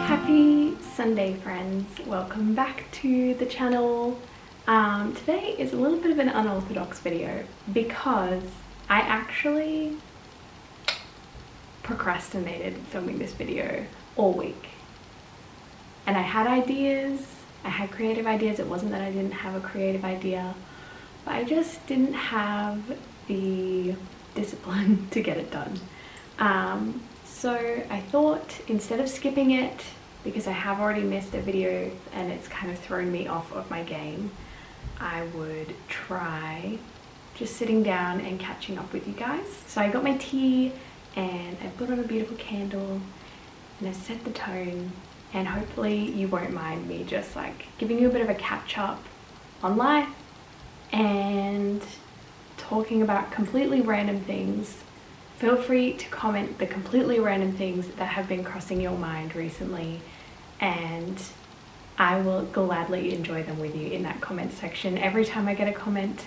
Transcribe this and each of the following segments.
Happy Sunday, friends. Welcome back to the channel. Today is a little bit of an unorthodox video because I actually procrastinated filming this video all week. And I had ideas, I had creative ideas. It wasn't that I didn't have a creative idea, but I just didn't have the discipline to get it done. So I thought instead of skipping it, because I have already missed a video and it's kind of thrown me off of my game, I would try just sitting down and catching up with you guys. So I got my tea and I put on a beautiful candle and I set the tone, and hopefully you won't mind me just like giving you a bit of a catch up on life and talking about completely random things. Feel free to comment the completely random things that have been crossing your mind recently, and I will gladly enjoy them with you in that comment section. Every time I get a comment,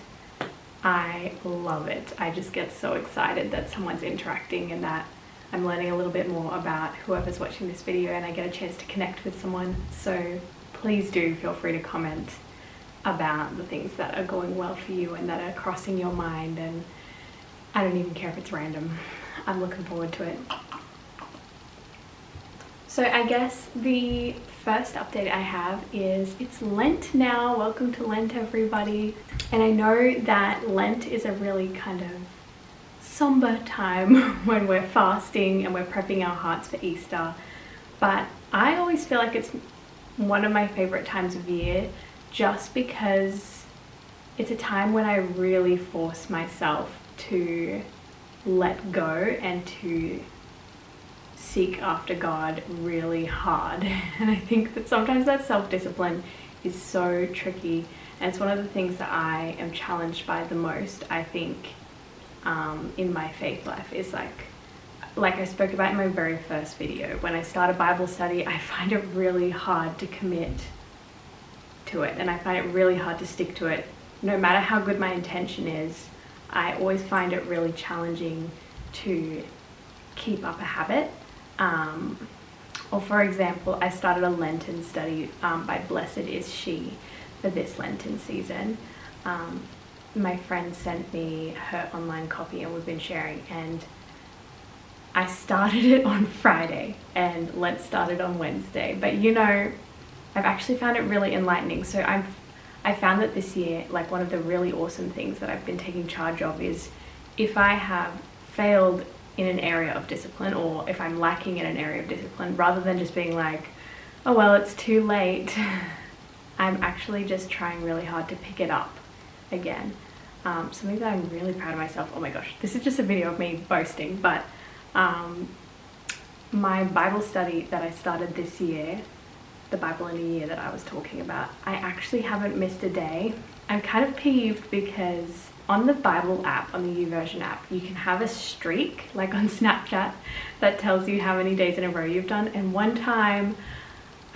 I love it. I just get so excited that someone's interacting and that I'm learning a little bit more about whoever's watching this video and I get a chance to connect with someone. So please do feel free to comment about the things that are going well for you and that are crossing your mind, and I don't even care if it's random. I'm looking forward to it. So I guess the first update I have is it's Lent now. Welcome to Lent, everybody. And I know that Lent is a really kind of somber time when we're fasting and we're prepping our hearts for Easter, but I always feel like it's one of my favorite times of year just because it's a time when I really force myself to let go and to seek after God really hard. And I think that sometimes that self-discipline is so tricky, and it's one of the things that I am challenged by the most, I think, in my faith life, is like I spoke about in my very first video. When I start a Bible study, I find it really hard to commit to it, and I find it really hard to stick to it. No matter how good my intention is, I always find it really challenging to keep up a habit. Or for example, I started a Lenten study by Blessed Is She for this Lenten season. My friend sent me her online copy and we've been sharing, and I started it on Friday and Lent started on Wednesday. But you know, I've actually found it really enlightening. So I found that this year, like, one of the really awesome things that I've been taking charge of is if I have failed in an area of discipline, or if I'm lacking in an area of discipline, rather than just being like, oh well, it's too late, I'm actually just trying really hard to pick it up again. Something that I'm really proud of myself. Oh my gosh, this is just a video of me boasting, but my Bible study that I started this year, the Bible in a year that I was talking about, I actually haven't missed a day. I'm kind of peeved because on the Bible app, on the YouVersion app, you can have a streak, like on Snapchat, that tells you how many days in a row you've done. And one time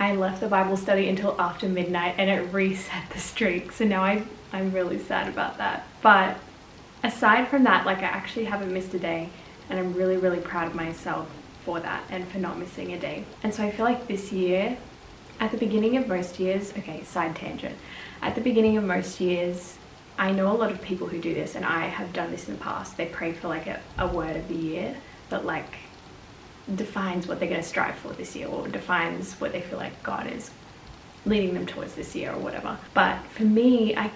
I left the Bible study until after midnight and it reset the streak. So now I'm really sad about that. But aside from that, like, I actually haven't missed a day, and I'm really, really proud of myself for that and for not missing a day. And so I feel like this year, at the beginning of most years, okay, side tangent, at the beginning of most years, I know a lot of people who do this, and I have done this in the past. They pray for like a word of the year that like defines what they're going to strive for this year, or defines what they feel like God is leading them towards this year or whatever. But for me, I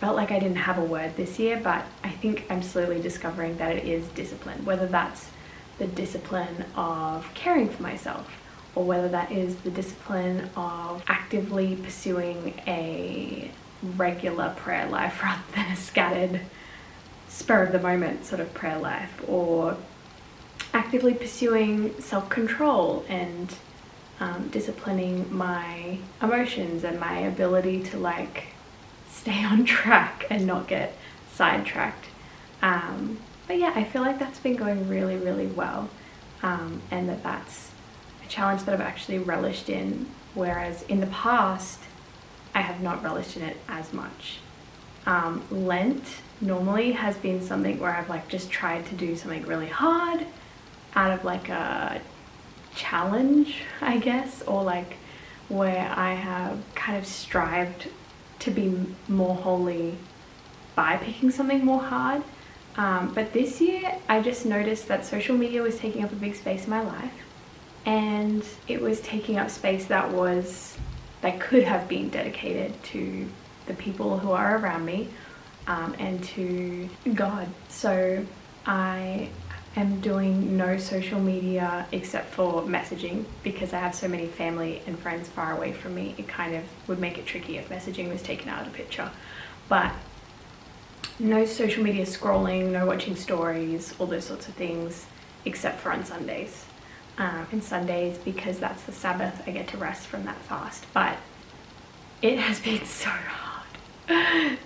felt like I didn't have a word this year, but I think I'm slowly discovering that it is discipline, whether that's the discipline of caring for myself, or whether that is the discipline of actively pursuing a regular prayer life rather than a scattered, spur of the moment sort of prayer life, or actively pursuing self-control and disciplining my emotions and my ability to like stay on track and not get sidetracked. But yeah, I feel like that's been going really, really well, and that's a challenge that I've actually relished in, whereas in the past I have not relished in it as much. Lent normally has been something where I've like just tried to do something really hard out of like a challenge, I guess, or like where I have kind of strived to be more holy by picking something more hard. But this year I just noticed that social media was taking up a big space in my life, and it was taking up space that could have been dedicated to the people who are around me, and to God. So I am doing no social media except for messaging, because I have so many family and friends far away from me. It kind of would make it tricky if messaging was taken out of the picture. But no social media scrolling, no watching stories, all those sorts of things, except for on Sundays. And Sundays, because that's the Sabbath, I get to rest from that fast. But it has been so hard.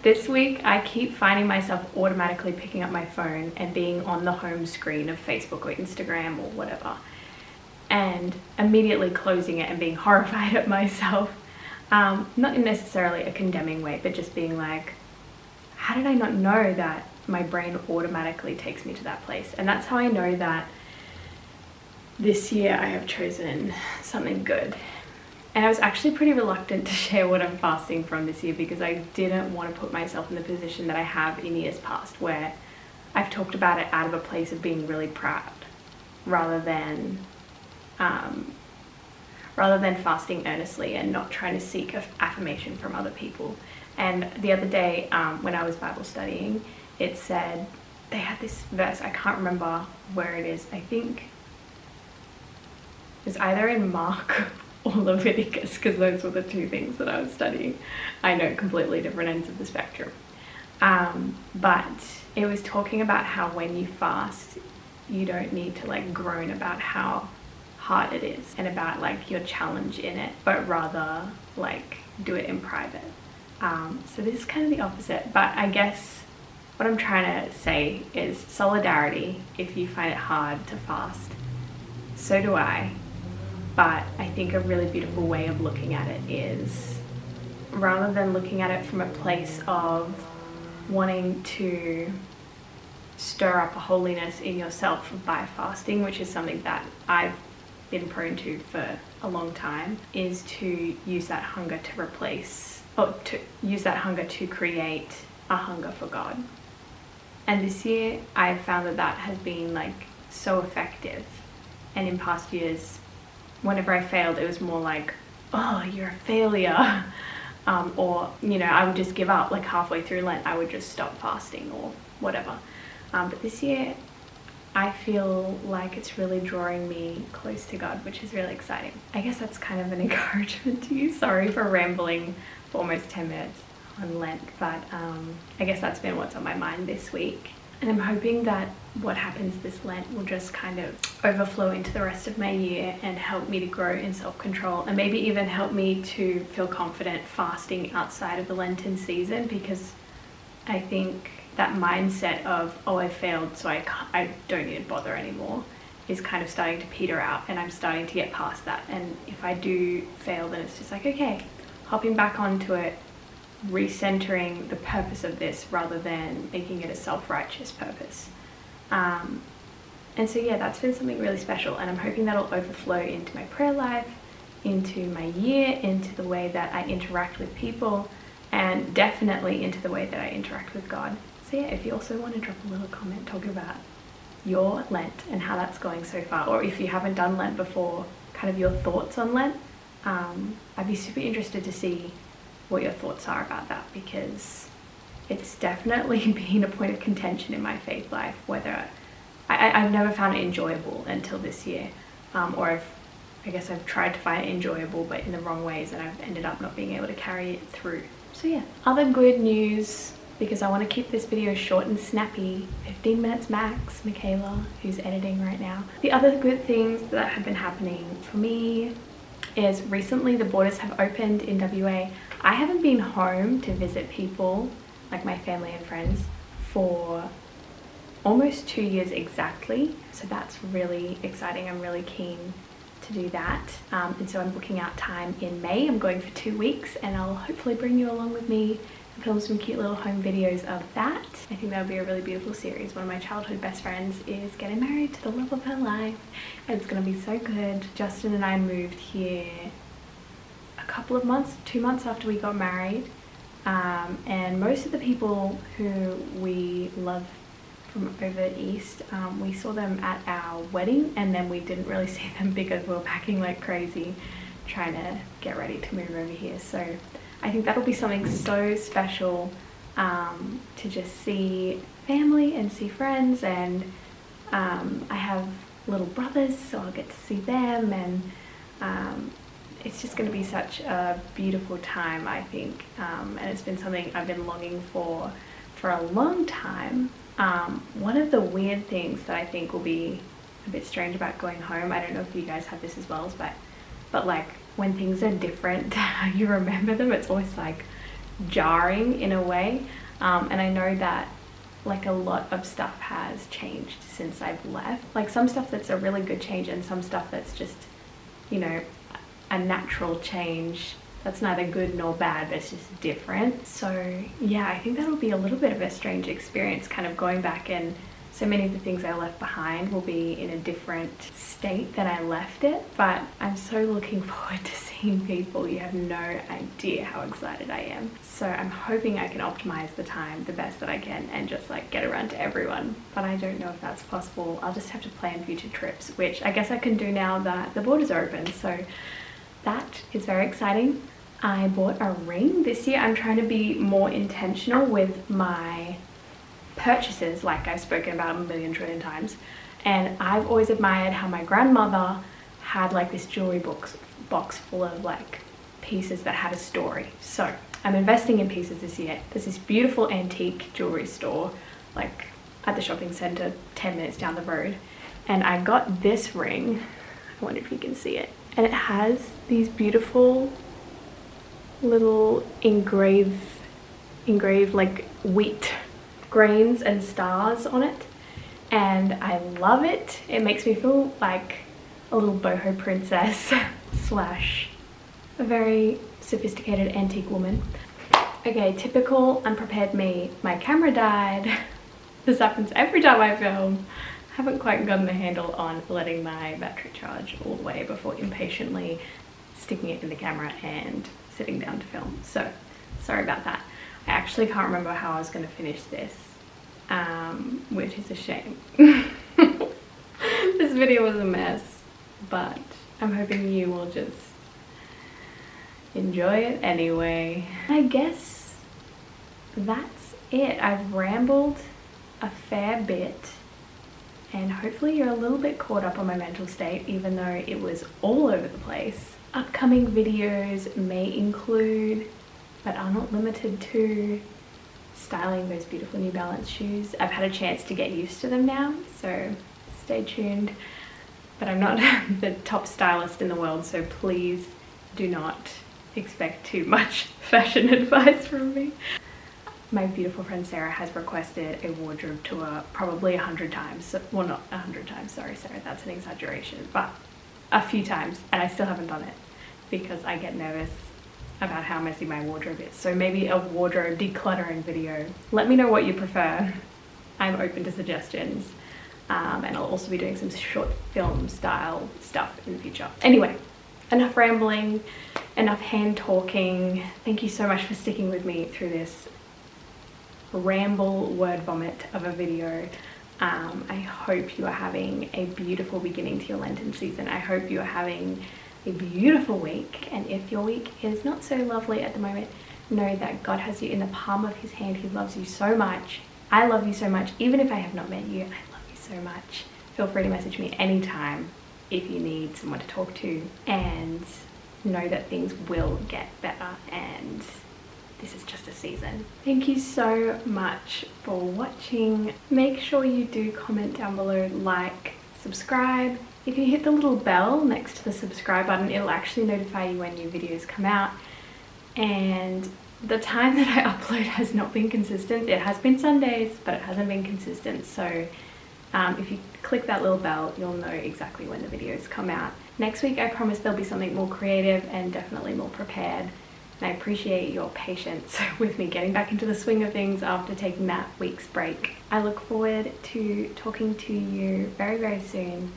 This week, I keep finding myself automatically picking up my phone and being on the home screen of Facebook or Instagram or whatever, and immediately closing it and being horrified at myself. Not in necessarily a condemning way, but just being like, how did I not know that my brain automatically takes me to that place? And that's how I know that this year I have chosen something good. And I was actually pretty reluctant to share what I'm fasting from this year, because I didn't want to put myself in the position that I have in years past, where I've talked about it out of a place of being really proud, rather than fasting earnestly and not trying to seek affirmation from other people. And the other day, when I was Bible studying, it said, they had this verse, I can't remember where it is. I think it's either in Mark or Leviticus, because those were the two things that I was studying. I know, completely different ends of the spectrum. But it was talking about how when you fast, you don't need to like groan about how hard it is and about like your challenge in it, but rather like do it in private. So this is kind of the opposite, but I guess what I'm trying to say is solidarity. If you find it hard to fast, so do I. But I think a really beautiful way of looking at it is, rather than looking at it from a place of wanting to stir up a holiness in yourself by fasting, which is something that I've been prone to for a long time, is to use that hunger to replace, or to use that hunger to create a hunger for God. And this year I've found that that has been like so effective. And in past years, whenever I failed, it was more like, oh, you're a failure. Or, you know, I would just give up. Like halfway through Lent, I would just stop fasting or whatever. But this year, I feel like it's really drawing me close to God, which is really exciting. I guess that's kind of an encouragement to you. Sorry for rambling for almost 10 minutes on Lent, but I guess that's been what's on my mind this week. And I'm hoping that what happens this Lent will just kind of overflow into the rest of my year and help me to grow in self-control, and maybe even help me to feel confident fasting outside of the Lenten season, because I think that mindset of, oh, I failed, so I don't need to bother anymore, is kind of starting to peter out, and I'm starting to get past that. And if I do fail, then it's just like, okay, hopping back onto it, recentering the purpose of this rather than making it a self-righteous purpose. And so yeah, that's been something really special, and I'm hoping that'll overflow into my prayer life, into my year, into the way that I interact with people, and definitely into the way that I interact with God. So yeah, if you also want to drop a little comment talking about your Lent and how that's going so far, or if you haven't done Lent before, kind of your thoughts on Lent, I'd be super interested to see what your thoughts are about that, because it's definitely been a point of contention in my faith life, whether I've never found it enjoyable until this year, or I guess I've tried to find it enjoyable but in the wrong ways, and I've ended up not being able to carry it through. So yeah, other good news, because I want to keep this video short and snappy, 15 minutes max, Michaela, who's editing right now. The other good things that have been happening for me is recently the borders have opened in WA. I haven't been home to visit people, like my family and friends, for almost 2 years exactly. So that's really exciting. I'm really keen to do that. And so I'm booking out time in May. I'm going for 2 weeks, and I'll hopefully bring you along with me film some cute little home videos of that. I think that would be a really beautiful series. One of my childhood best friends is getting married to the love of her life, and it's gonna be so good. Justin and I moved here a couple of months, 2 months after we got married, and most of the people who we love from over east, we saw them at our wedding, and then we didn't really see them because we were packing like crazy trying to get ready to move over here. So I think that'll be something so special, to just see family and see friends, and I have little brothers, so I'll get to see them, and it's just going to be such a beautiful time, I think, and it's been something I've been longing for a long time. One of the weird things that I think will be a bit strange about going home, I don't know if you guys have this as well, but like when things are different, you remember them, it's always like jarring in a way, and I know that like a lot of stuff has changed since I've left, like some stuff that's a really good change and some stuff that's just, you know, a natural change that's neither good nor bad, but it's just different. So yeah, I think that'll be a little bit of a strange experience, kind of going back, and so many of the things I left behind will be in a different state than I left it. But I'm so looking forward to seeing people. You have no idea how excited I am. So I'm hoping I can optimize the time the best that I can and just like get around to everyone. But I don't know if that's possible. I'll just have to plan future trips, which I guess I can do now that the borders are open. So that is very exciting. I bought a ring this year. I'm trying to be more intentional with my purchases, like I've spoken about a million trillion times, and I've always admired how my grandmother had like this jewelry box full of like pieces that had a story. So I'm investing in pieces this year. There's this beautiful antique jewelry store like at the shopping center 10 minutes down the road, and I got this ring. I wonder if you can see it, and it has these beautiful little engraved like wheat grains and stars on it, and I love it. It makes me feel like a little boho princess slash a very sophisticated antique woman. Okay, typical unprepared me. My camera died. This happens every time I film. I haven't quite gotten the handle on letting my battery charge all the way before impatiently sticking it in the camera and sitting down to film. So sorry about that. I actually can't remember how I was going to finish this, which is a shame. This video was a mess, but I'm hoping you will just enjoy it anyway. I guess that's it. I've rambled a fair bit, and hopefully you're a little bit caught up on my mental state, even though it was all over the place. Upcoming videos may include, but are not limited to, styling those beautiful New Balance shoes. I've had a chance to get used to them now, so stay tuned. But I'm not the top stylist in the world, so please do not expect too much fashion advice from me. My beautiful friend Sarah has requested a wardrobe tour probably 100 times. Well, not 100 times, sorry Sarah, that's an exaggeration, but a few times, and I still haven't done it because I get nervous about how messy my wardrobe is. So maybe a wardrobe decluttering video. Let me know what you prefer. I'm open to suggestions, and I'll also be doing some short film style stuff in the future. Anyway, enough rambling, enough hand talking. Thank you so much for sticking with me through this ramble word vomit of a video. I hope you are having a beautiful beginning to your Lenten season. I hope you are having a beautiful week, and if your week is not so lovely at the moment, know that God has you in the palm of his hand. He loves you so much. I love you so much. Even if I have not met you, I love you so much. Feel free to message me anytime if you need someone to talk to, and know that things will get better, and this is just a season. Thank you so much for watching. Make sure you do comment down below, like, subscribe. If you hit the little bell next to the subscribe button, it'll actually notify you when new videos come out. And the time that I upload has not been consistent. It has been Sundays, but it hasn't been consistent. So if you click that little bell, you'll know exactly when the videos come out. Next week, I promise there'll be something more creative and definitely more prepared. and I appreciate your patience with me getting back into the swing of things after taking that week's break. I look forward to talking to you very, very soon,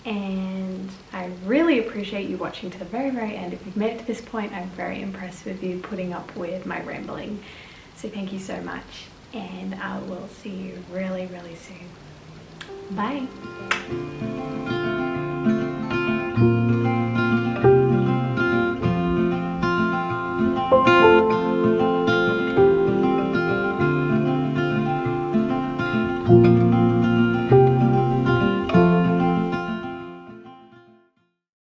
and I really appreciate you watching to the very, very end. If you've made it to this point, I'm very impressed with you putting up with my rambling. So thank you so much, and I will see you really, really soon. Bye.